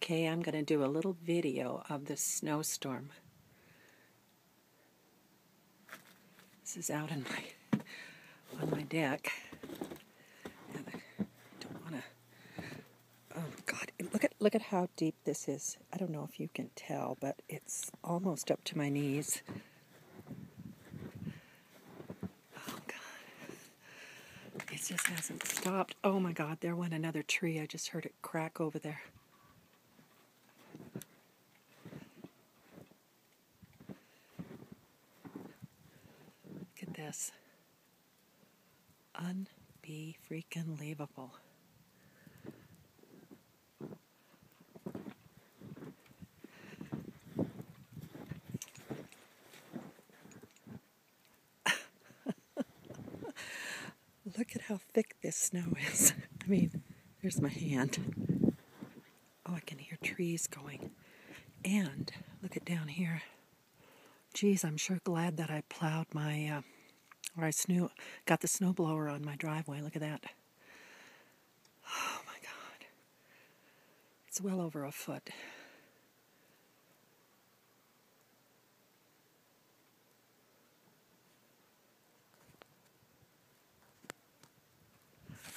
Okay, I'm going to do a little video of the snowstorm. This is out on my deck. And I don't want to. Oh God! Look at how deep this is. I don't know if you can tell, but it's almost up to my knees. Oh God! It just hasn't stopped. Oh my God! There went another tree. I just heard it crack over there. Look at this. Unbe-freaking-leavable. Look at how thick this snow is. I mean, there's my hand. Oh, I can hear trees going. And look at down here. Geez, I'm sure glad that I plowed my, got the snowblower on my driveway. Look at that. Oh my God. It's well over a foot.